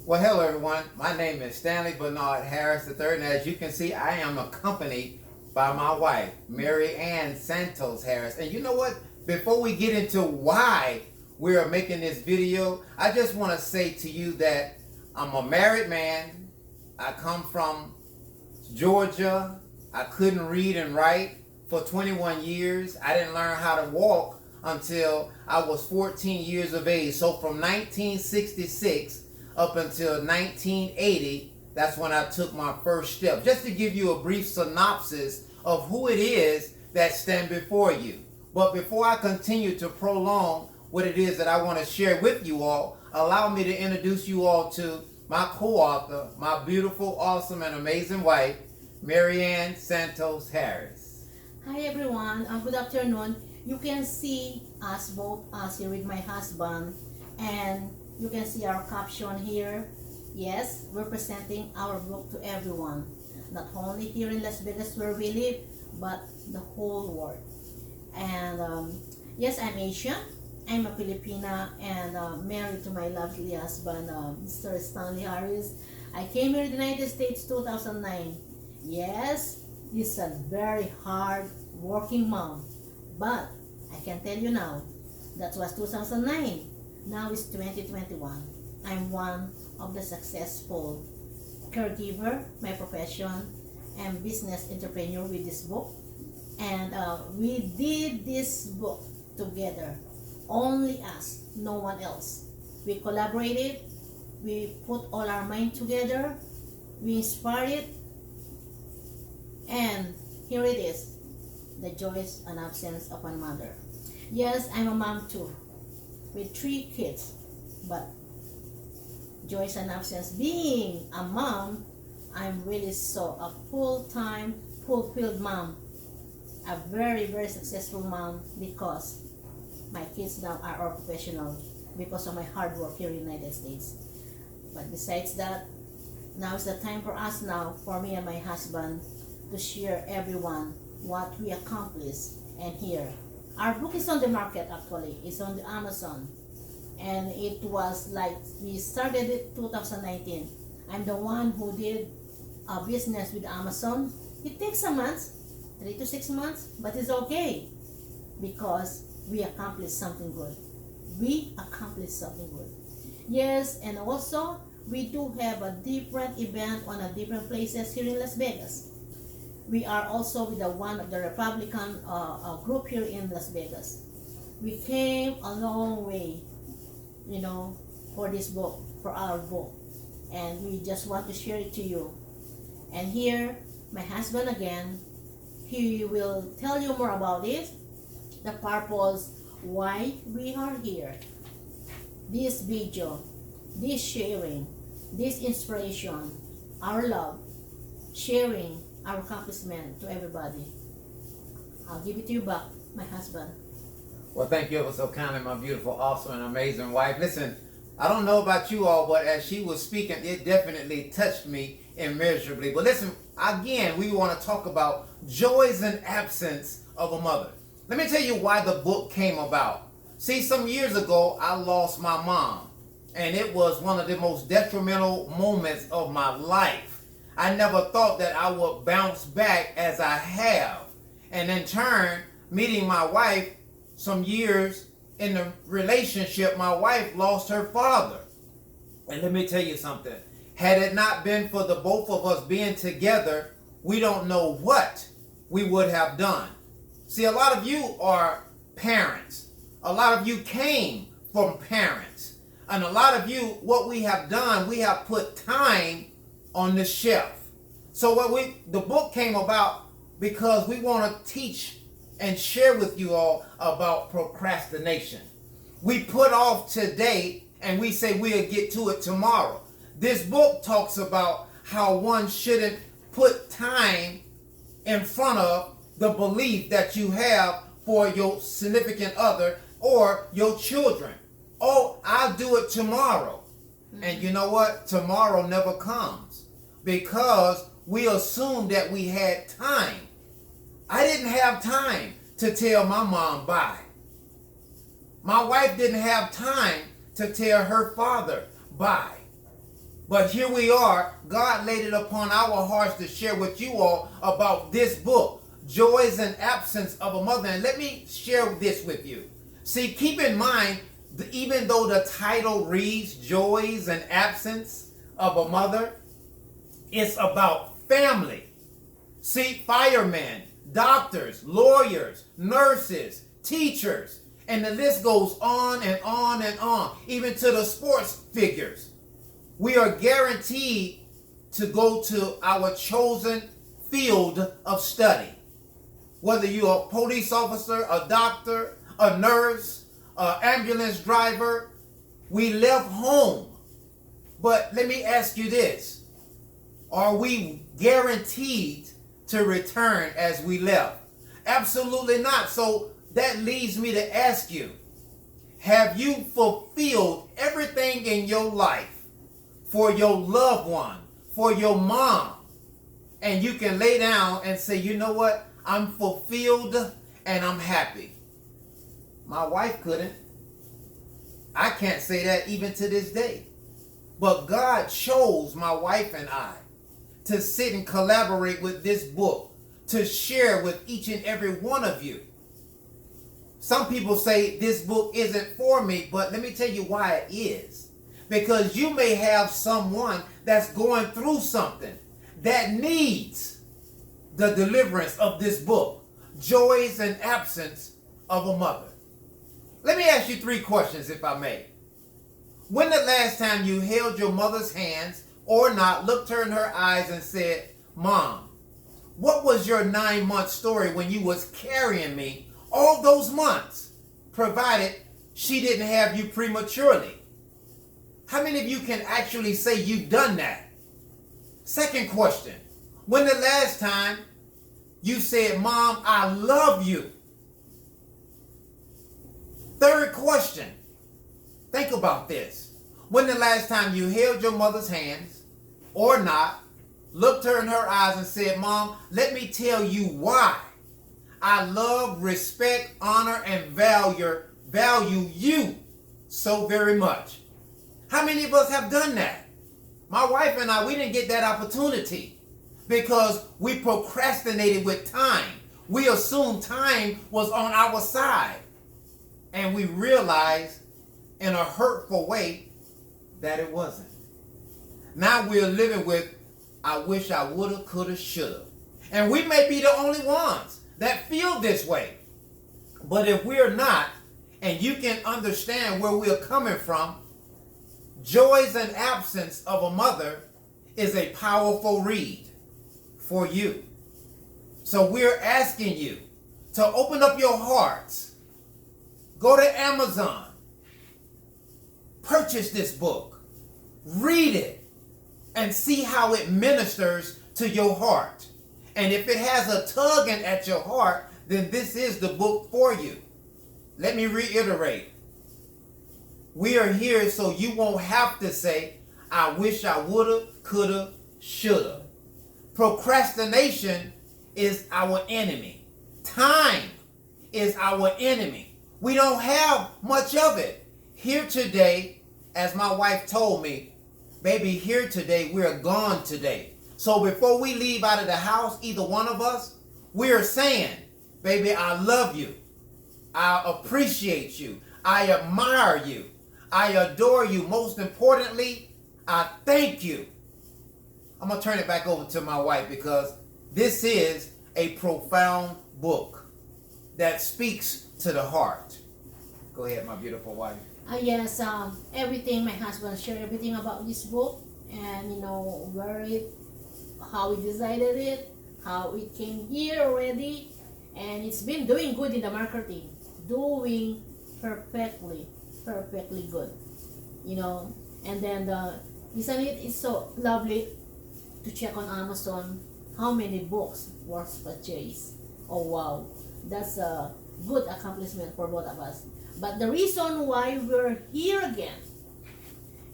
Well, hello everyone. My name is Stanley Bernard Harris III, and as you can see, I am accompanied by my wife, Mary Ann Santos Harris. And you know what? Before we get into why we are making this video, I just want to say to you that I'm a married man. I come from Georgia. I couldn't read and write for 21 years. I didn't learn how to walk until I was 14 years of age. So from 1966 up until 1980, that's when I took my first step. Just to give you a brief synopsis of who it is that stand before you. But before I continue to prolong what it is that I want to share with you all, allow me to introduce you all to my co-author, my beautiful, awesome, and amazing wife, Mary Ann Santos Harris. Hi everyone, good afternoon. You can see us both us here with my husband, and you can see our caption here. Yes, we're presenting our book to everyone, not only here in Las Vegas where we live, but the whole world. And yes, I'm Asian. I'm a Filipina and married to my lovely husband, Mr. Stanley Harris. I came here to the United States 2009. Yes, he's a very hard working mom, but I can tell you now, that was 2009. Now it's 2021. I'm one of the successful caregiver, my profession, and business entrepreneur with this book. And we did this book together, only us, no one else. We collaborated, we put all our mind together, we inspired it, and here it is, the joys and absence of a mother. Yes, I'm a mom too, with 3 kids, but joys and absence. Being a mom, I'm really so a full-time, fulfilled mom, a very, very successful mom, because my kids now are all professional because of my hard work here in the United States. But besides that, now is the time for us now, for me and my husband, to share everyone what we accomplished. And here, our book is on the market actually. It's on the Amazon. And it was like, we started it 2019. I'm the one who did a business with Amazon. It takes a month, 3 to 6 months, but it's okay because we accomplished something good. We accomplished something good. Yes, and also we do have a different event on a different places here in Las Vegas. We are also with the one of the Republican group here in Las Vegas. We came a long way, you know, for this book, for our book, and we just want to share it to you. And here, my husband again, he will tell you more about it, the purpose, why we are here. This video, this sharing, this inspiration, our love, sharing our accomplishment to everybody. I'll give it to you back, my husband. Well, thank you ever so kindly, my beautiful, awesome, and amazing wife. Listen, I don't know about you all, but as she was speaking, it definitely touched me immeasurably. But listen, again, we want to talk about joys and absence of a mother. Let me tell you why the book came about. See, some years ago, I lost my mom, and it was one of the most detrimental moments of my life. I never thought that I would bounce back as I have. And in turn, meeting my wife, some years in the relationship, my wife lost her father. And let me tell you something. Had it not been for the both of us being together, we don't know what we would have done. See, a lot of you are parents. A lot of you came from parents. And a lot of you, what we have done, we have put time on the shelf. So the book came about because we want to teach and share with you all about procrastination. We put off today and we say we'll get to it tomorrow. This book talks about how one shouldn't put time in front of the belief that you have for your significant other or your children. Oh, I'll do it tomorrow. And you know what? Tomorrow never comes because we assumed that we had time. I didn't have time to tell my mom bye. My wife didn't have time to tell her father bye. But here we are. God laid it upon our hearts to share with you all about this book, Joys and Absence of a Mother. And let me share this with you. See, keep in mind, even though the title reads Joys and Absence of a Mother, it's about family. See, firemen, doctors, lawyers, nurses, teachers, and the list goes on and on and on, even to the sports figures. We are guaranteed to go to our chosen field of study. Whether you're a police officer, a doctor, a nurse, an ambulance driver, we left home. But let me ask you this. Are we guaranteed to return as we left? Absolutely not. So that leads me to ask you, have you fulfilled everything in your life for your loved one, for your mom? And you can lay down and say, you know what? I'm fulfilled and I'm happy. My wife couldn't. I can't say that even to this day. But God chose my wife and I to sit and collaborate with this book, to share with each and every one of you. Some people say this book isn't for me, but let me tell you why it is. Because you may have someone that's going through something that needs the deliverance of this book, Joys and Absence of a Mother. Let me ask you 3 questions, if I may. When the last time you held your mother's hands or not, looked her in her eyes and said, Mom, what was your 9-month story when you was carrying me all those months, provided she didn't have you prematurely? How many of you can actually say you've done that? Second question, when the last time you said, Mom, I love you? Third question, think about this. When the last time you held your mother's hands or not, looked her in her eyes and said, Mom, let me tell you why I love, respect, honor, and value you so very much? How many of us have done that? My wife and I, we didn't get that opportunity because we procrastinated with time. We assumed time was on our side. And we realized in a hurtful way that it wasn't. Now we're living with, I wish I woulda, coulda, shoulda. And we may be the only ones that feel this way. But if we're not, and you can understand where we're coming from, Joys and Absence of a Mother is a powerful read for you. So we're asking you to open up your hearts. Go to Amazon. Purchase this book. Read it. And see how it ministers to your heart. And if it has a tugging at your heart, then this is the book for you. Let me reiterate. We are here so you won't have to say, I wish I woulda, coulda, shoulda. Procrastination is our enemy. Time is our enemy. We don't have much of it. Here today, as my wife told me, baby, here today, we're gone today. So before we leave out of the house, either one of us, we're saying, baby, I love you. I appreciate you. I admire you. I adore you. Most importantly, I thank you. I'm going to turn it back over to my wife because this is a profound book that speaks to the heart. Go ahead, my beautiful wife. Yes, everything, my husband shared everything about this book, and where it, how he decided it, how it came here already, and it's been doing good in the marketing, doing perfectly good, and then isn't it's so lovely to check on Amazon how many books was purchased. Oh wow, that's a good accomplishment for both of us. But the reason why we're here again,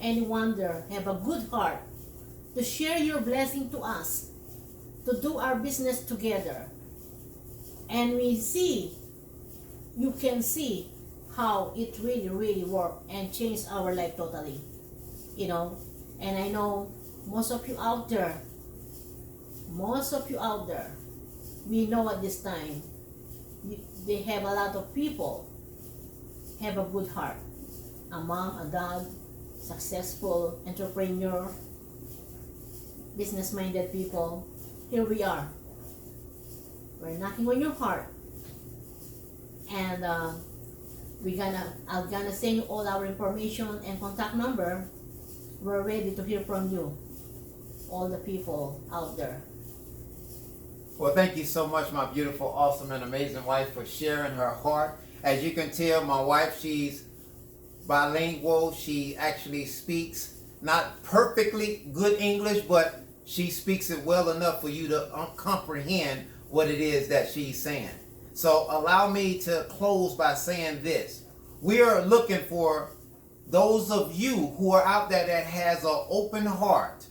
and wonder, have a good heart to share your blessing to us, to do our business together, and we see, you can see how it really worked and changed our life totally. And I know most of you out there, we know at this time, they have a lot of people have a good heart. A mom, a dad, successful entrepreneur, business-minded people. Here we are. We're knocking on your heart. And I'm gonna send you all our information and contact number. We're ready to hear from you, all the people out there. Well, thank you so much, my beautiful, awesome, and amazing wife, for sharing her heart. As you can tell, my wife, she's bilingual. She actually speaks not perfectly good English, but she speaks it well enough for you to comprehend what it is that she's saying. So allow me to close by saying this. We are looking for those of you who are out there that has an open heart,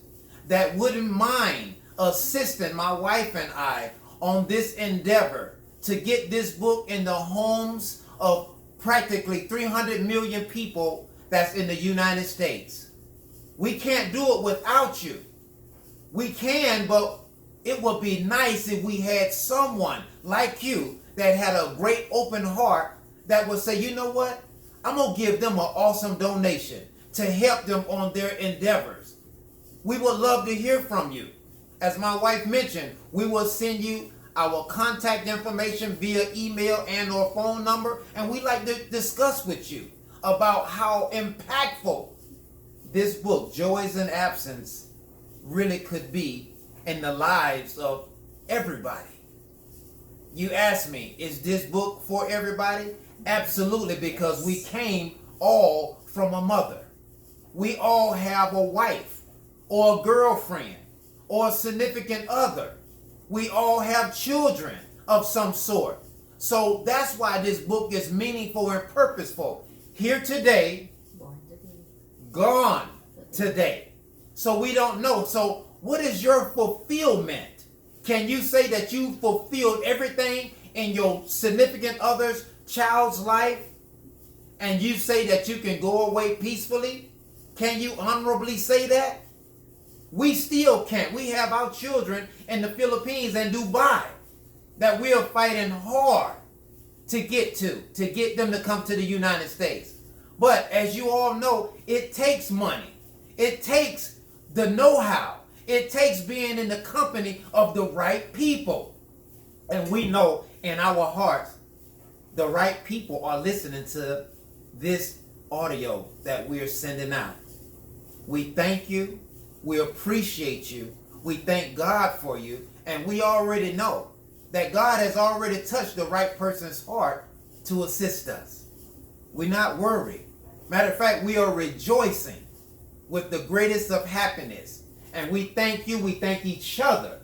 that wouldn't mind assisting my wife and I on this endeavor to get this book in the homes of practically 300 million people that's in the United States. We can't do it without you. We can, but it would be nice if we had someone like you that had a great open heart that would say, you know what? I'm going to give them an awesome donation to help them on their endeavors. We would love to hear from you. As my wife mentioned, we will send you our contact information via email and or phone number, and we'd like to discuss with you about how impactful this book, Joys in Absence, really could be in the lives of everybody. You ask me, is this book for everybody? Absolutely, because we came all from a mother. We all have a wife or a girlfriend or a significant other. We all have children of some sort. So that's why this book is meaningful and purposeful. Here today, gone today. So we don't know. So what is your fulfillment? Can you say that you fulfilled everything in your significant other's child's life? And you say that you can go away peacefully? Can you honorably say that? We still can't. We have our children in the Philippines and Dubai that we are fighting hard to get them to come to the United States. But as you all know, it takes money. It takes the know-how. It takes being in the company of the right people. And we know in our hearts, the right people are listening to this audio that we're sending out. We thank you. We appreciate you. We thank God for you. And we already know that God has already touched the right person's heart to assist us. We're not worried. Matter of fact, we are rejoicing with the greatest of happiness. And we thank you. We thank each other.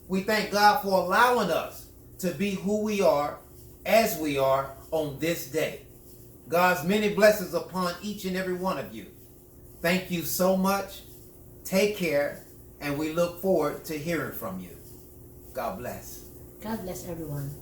We thank God for allowing us to be who we are, as we are on this day. God's many blessings upon each and every one of you. Thank you so much. Take care, and we look forward to hearing from you. God bless. God bless everyone.